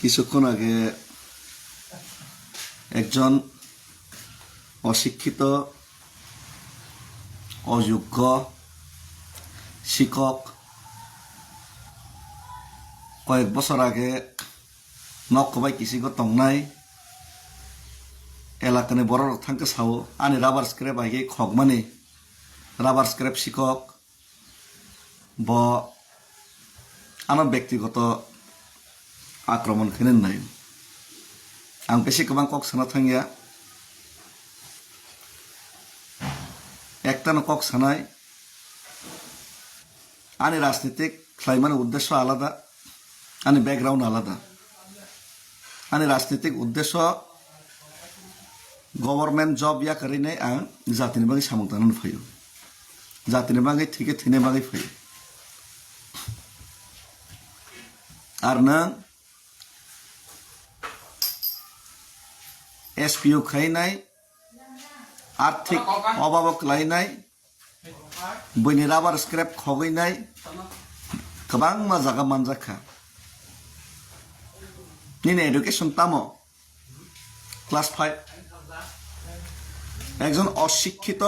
কিছুক্ষণ আগে একজন অশিক্ষিত অযোগ্য শিক্ষক কয়েক বছর আগে নকবাই কিসিগো তংনাই এলাকানি বড় থাঙ্কে সাও আনি রাবার স্ক্রেপ আগে খগমানি রাবার স্ক্রেপ শিক্ষক ব আমার ব্যক্তিগত আক্রমণ খেলেন নাই आं बेसे गोबां कक साना थांगिया एकटानो कक सानाय आंनि राजनीतिक खालायमानि उद्देश्य आलादा आंनि बैकग्राउंड आलादा आंनि राजनीतिक उद्देश्य गवर्नमेंट जब या करिने आं जातिनि बागै सामंतानानै फैयो जातिनि बागै थिके थिने बागै फैयो आरो नों एसपीओ खायनाय आर्थिक अभाबक लायनाय बैनि राबार स्क्रेप खगैनाय गोबां माजागा मानजाखा निने एडुकेशन तामो क्लास 5 একজন অশিক্ষিত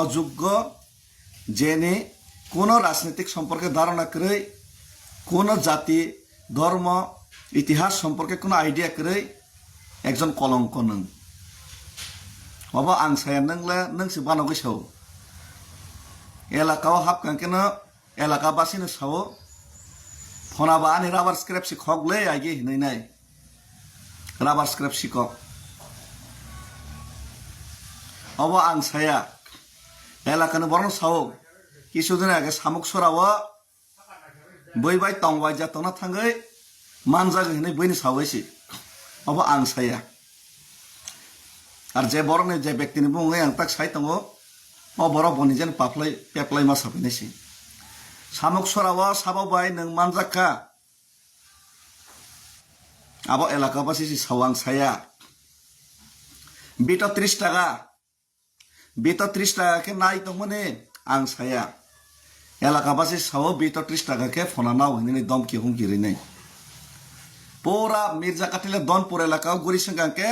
অযোগ্য জেনে কোন রাজনৈতিক সম্পর্কে ধারণা করে কোন জাতি ধর্ম ইতিহাস সম্পর্কে কোন আইডিয়া করে একজন কলঙ্ক নং বাবা आं साया नोंला नोंसो बानाव गोसोआव एलाकाव हाबखांकेनो एलाका बासिनो सावो फनाबा आनि राबार स्क्रेप सिखगलै आगे हिनाय राबार स्क्रेप सिखक बाबा आं साया एलाकानो बरन सावो किसुदिन आगे सामुक सराव बैबाय तंबाय जातना थांगै मानजागै हिनाय बैनि सावैसि अब आं साया और जे बरने जे व्यक्तिनि बुङै आं ताक साय दङ अ बर बनिजेन पाफ्लाय पेप्लाय मा साफैनायसि सामुक सरावा साबावबाय नों मानजाखा अब एलाका बासि सावां साया बिट 30 टाका के नाय दंमोने आं साया एलाका बासि सावो बिट 30 टाका के फना नाव हिनि दमकि हुमकिरि नै पूरा मिर्जा काटिले दनपुर एलाकाव गुरी संगांके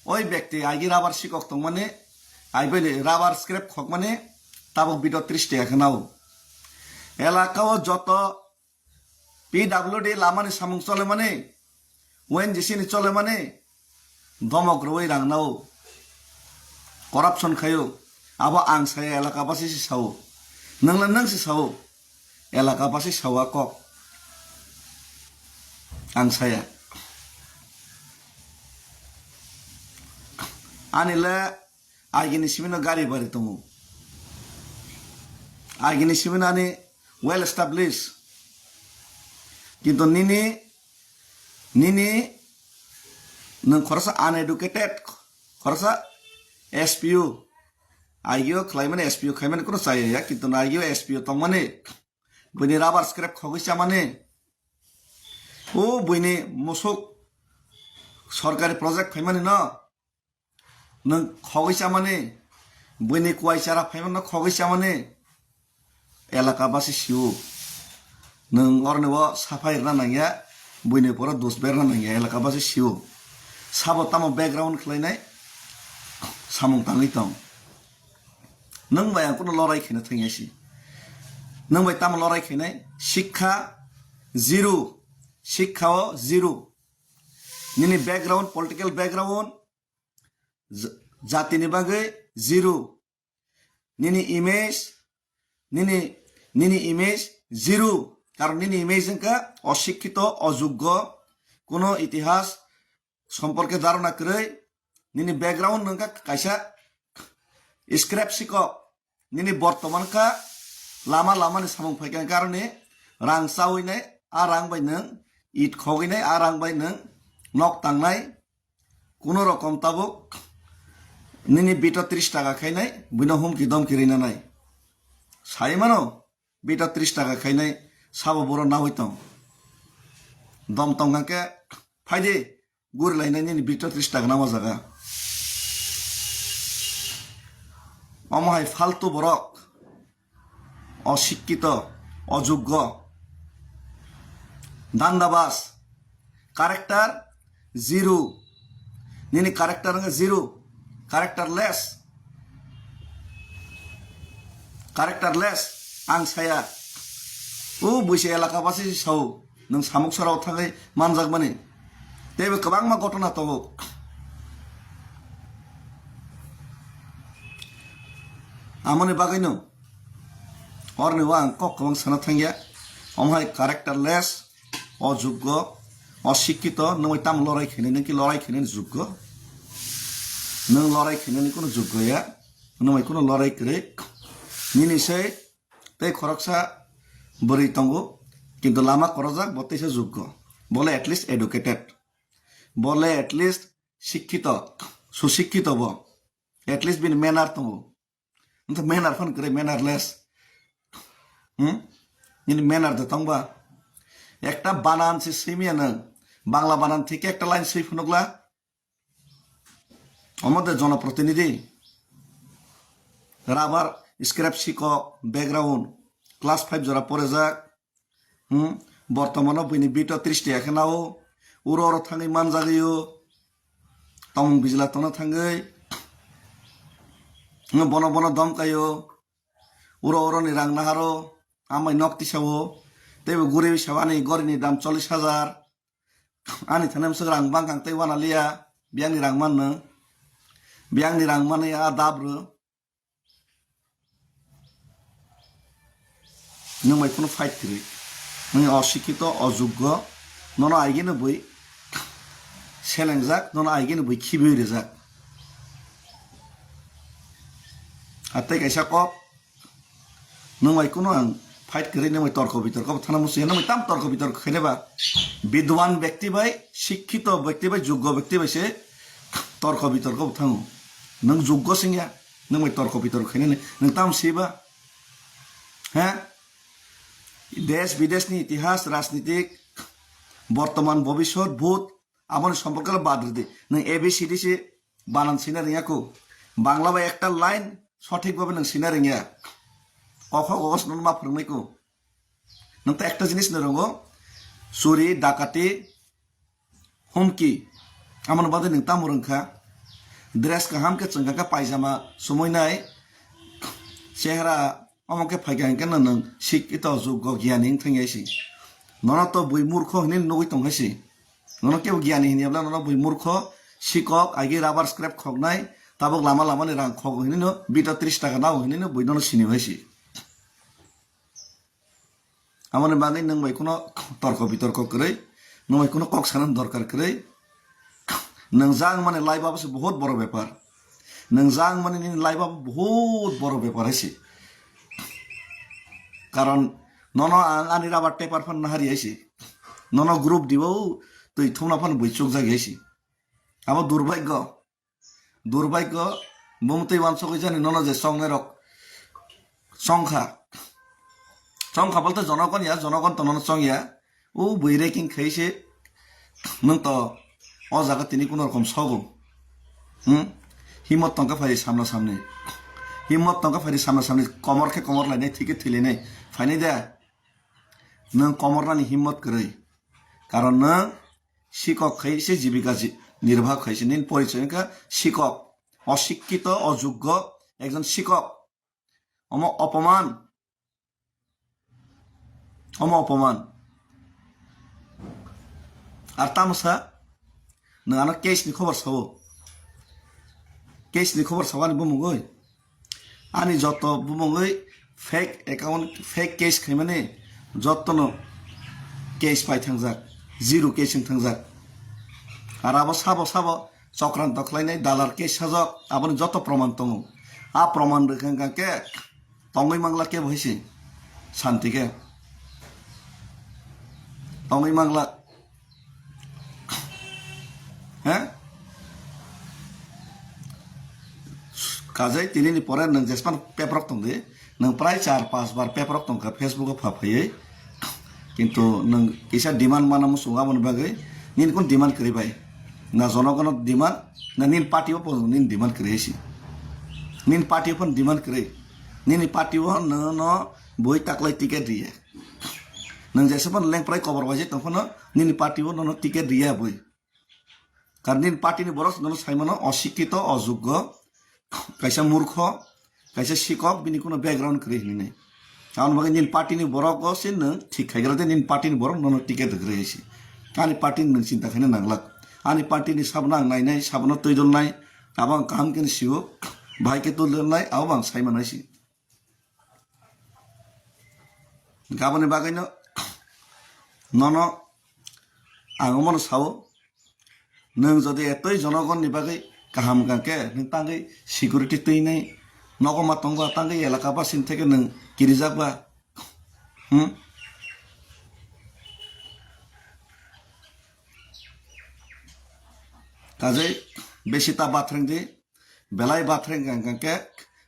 ओई व्यक्ति आगे राबार शिक्षक तो माने आइबे राबार स्क्रेप खक माने ताबो बिदो 30 टाका नाव एलाकाव जत पीडब्ल्यूडी लामानि सामुं चले माने ओएनजीसी नि चले माने दमग्रवै रांनाव करप्शन खायो अब आं साया एलाका बासि सावो नंला नंसि सावो एलाका बासि सावा कक आं साया आनिला आगिनि सिमिनो गारि बारि दङ आगिनि सिमिनो आनि वेल एस्टाब्लिश किन्तु निनि नों खरसा अनएडुकेटेड खरसा एसपीओ आइगियो खलायमाने एसपीओ खायमाने कुनो चाया किन्तु आइगियो एसपीओ तंमाने बैनि राबार स्क्रेप खगैसा माने ओ बैनि मोसक सरकारी प्रोजेक्ट फाइमाने न नों खगैसा माने बैनि कुवाइचारा फाइमान न खगैसा माने एलाका बासि सिउ नों अरनेबो साफा एरना नांगिया बैनि पर दोस बेरना नांगिया एलाका बासि सिउ साबो तामो बैकग्राउंड खलायनाय सामुं ताङै दं नों बाय आं कुनो लराय खेनो थांयासि नों बाय तामो लराय खेनाय शिक्षा जीरो शिक्षाओ जीरो निनी बैकग्राउंड पॉलिटिकल बैकग्राउंड जातिनि बागै जीरो निनी इमेज जीरो कारण निनी इमेज का अशिक्षित अयोग्य कोनो इतिहास सम्पर्के धारणा करे निनी बैकग्राउंड नंका कायसा स्क्रैप सिको निनी बर्तमान का लामा लामानि सामुं फायखां कारणे रां सावैनाय आ रां बाय नों ईट खगैनाय आ रां बाय नों नक तांनाय कुनो रकम ताबो निनी बिट 30 टाका खायनाय बिनो हुमकि दमकि रिनानाय सायमानो बिट 30 टाका खायनाय साबो बर नावै दं दम तंगाके फायदे गुरलायनाय निनी बिट 30 टाका नामा जागा अमहाय फालतु बरक अशिक्षित अयोग्य दान्दाबाज karakter zero. Nini karakter nga zero. Karakterless. Karakterless. Ang saya. Buisi elaka basi sau. Nang samuk sarau thangai manjak mani. Tebe kabang ma gotona to. Amane bagay no. Orne wang kok kabang sana thangya. Omhai karakterless. অযোগ্য অশিক্ষিত নং তাম লড়াই খেনে নাকি লড়াই খেনে যোগ্য নং লড়াই খেনে কোনো যোগ্যয়া নয় কোনো লড়াই করে নিনিসে তাই খরকসা বরি তঙ্গো কিন্তু লামা করজাক বতেছে যোগ্য বলে এটলিস্ট এডুকেটেড বলে এটলিস্ট শিক্ষিত সুশিক্ষিত ব এটলিস্ট বিন ম্যানার তঙ্গো কিন্তু ম্যানার ফোন করে ম্যানারলেস ইনি ম্যানার দে তংবা একটা বানান সে সেমিয়া না বাংলা বানান থেকে একটা লাইন সেই ফোনগুলা আমাদের জনপ্রতিনিধি রাবার স্ক্র্যাপ শিক্ষক ব্যাকগ্রাউন্ড ক্লাস 5 যারা পড়ে যাক বর্তমানে বইনি বিটা 30 এখানাও উড়ো উড়ো থাঙ্গি মান জাগিও তং বিজলা তনা থাঙ্গই বন বন দমকাইও উড়ো উড়ো নি রাং নাহারো আমায় নকতিসাও তেবে গুড়ি সাবানি গরিনি দাম 40,000 ani thanem segrang bangkang tei wana lia biang ni rang man ya dabru numai kono fight kri ni oshikito ojuggo nono aigene boi selengjak nono aigene boi khibe rejak atai kaisa kop numai kono ang fight করে নেমে তর্ক বিতর্ক থানা মুসিয়ে নেমে তাম তর্ক বিতর্ক খেলেবা বিদ্বান ব্যক্তি ভাই শিক্ষিত ব্যক্তি ভাই যোগ্য ব্যক্তি ভাই সে তর্ক বিতর্ক থাঙো নং যোগ্য সিংয়া নেমে তর্ক বিতর্ক খেলে নং তাম সেবা হ্যাঁ দেশ বিদেশনি ইতিহাস রাজনীতিক বর্তমান ভবিষ্যৎ ভূত আমার সম্পর্কে বাদ দে নং এবিসিডি সে বানান সিনা রিয়াকো বাংলা ভাই একটা লাইন সঠিকভাবে নং সিনা রিয়া অখ অগস নন মা ফরমাইকো নন্ত একটা জিনিস নরঙ্গো চুরি ডাকাতি হুমকি আমন বাদে নং তামুরংখা ড্রেস का हमके चंगा का पायजामा सुमोइनाय चेहरा अमके फाइगां के नन शिक्षित जोग्य ज्ञानी थंगाइसि नन तो बुइ मूर्ख हिनि नगै तंगाइसि नन के ज्ञानी हिनिब्ला नन बुइ मूर्ख शिक्षक आगे राबार स्क्रैप खगनाय ताबक लामा लामा नि रां खग हिनि न बिटा 30 टाका नाव हिनि न बुइ नन सिनि हाइसि আমার বাঙাই নং ভাই কোনো তর্ক বিতর্ক করে নং ভাই কোনো কক সানান দরকার করে নং জাং মানে লাইভ আবসে বহুত বড় ব্যাপার নং জাং মানে লাইভ আব বহুত বড় ব্যাপার আছে কারণ নন আনির আবার টেপার ফান না হারিয়েছি নন গ্রুপ দিবও তুই থুমনা ফান বৈচক জাগিয়েছি আমার দুর্ভাগ্য মমতাই ওয়ানসকে জানি নন যে সংনেরক সংখ্যা সংখ্যা বলতে জনগণ ইয়া জনগণ তো নন সং ইয়া ও বই রেকিং খাইছে নং তো অ জায়গা তিনি কোন রকম সগো হিম্মত টঙ্কা ফারি সামনে হিম্মত টঙ্কা ফারি সামনে কমরকে কমর লাইনে ঠিকই থিলে নেই ফাইনে দে নং কমর নানি হিম্মত করে কারণ নং শিক্ষক খাইছে জীবিকা নির্বাহ খাইছে নিন পরিচয় শিক্ষক অশিক্ষিত অযোগ্য একজন শিক্ষক অপমান আর তামসা নং কেসনি খবর সাবানি বুমুগৈ আনি যত বুমুগৈ ফেক একাউন্ট ফেক কেস খাইমানে যতন কেস পাই থাকজাক জিরো কেসিং থাকজাক আর আবার সাবো চক্রান্ত খাইনাই দালার কেস সাজক আবার যত প্রমাণ দङ আ প্রমাণ রেখাকে তঙ্গই মাংলা কে হয়েছে শান্তিকে তঙ্গই মাংলা হ্যাঁ কাজে তিনি পরে নং যেসমান পেপার দङ দे नों प्राय 4-5 बार पेपर दंखा फेसबुक फाफायै किन्तु नों इसा डिमांड माना मुसुङा मन बागै निन कोन डिमांड करिबाय ना जनगण डिमांड ना निन पार्टीओ पो निन डिमांड करिसि निन पार्टीओ पन डिमांड करे निन पार्टीओ न न बय ताकलाय टिकेट दिए न nang jesepan leng prai cover wajib tongkono nini party o nono tiket dia bui karon nin party ni boros nono saimano অশিক্ষিত অযোগ্য kaisa murkho kaisa sikok bini কোনো background kri hini nei karon bagi nin party ni borok o sin nang ঠিক khaigrate nin party ni borok nono tiket gresi ani party nang cinta khaina nanglak ani party ni sabnang nai nai sabno toidol nai abang kam ken siu bhai ke tulil nai abang saiman aisi gaboni bagaino nono angomon sao nang jodi etoi জনগণ ni bagai kaham gangke nang tangai security tei nai nogoma tongo tangai elaka ba sin theke nang kirijak ba কাজে বেশি তা বাথরেং দি বেলাই বাথরেং গাঙ্গাকে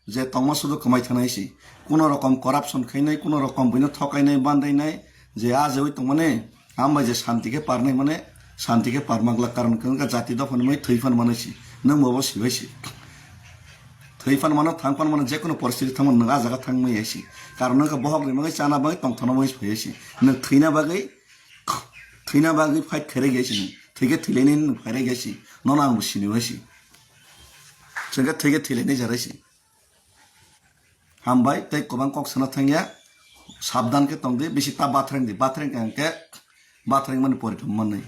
যে তমা শুধু কমাই থানাইছি কোন রকম করাপশন খাইনাই কোন রকম বইনো ঠকাইনাই বান্দাইনাই যে আজ ওই তো মানে আমরা যে শান্তিকে পারনাই মানে শান্তিকে পারমাগলা কারণ কেনকা জাতি দফান মই থৈফান মানাইছি নং মবো সিবাইছি থৈফান মানো থাংফান মানে যে কোনো পরিস্থিতি থামন নং আজাगा থাংमै আইছি কারণ নং বহক রিমাগै চানা বাগै তংथना মই फैयाছি नों थैना बागै फाइट खेरे गैছি थैगे थैलेनि फाइरे गैছি नन आंबो सिनिबायছি जोंगा थैगे थैलेनि जारायছি हामबाय तै गोबां कक सोना थांया साबधान के तंदे बेसि ता बाथरें दे बाथरें के बाथरें माने परिथम माने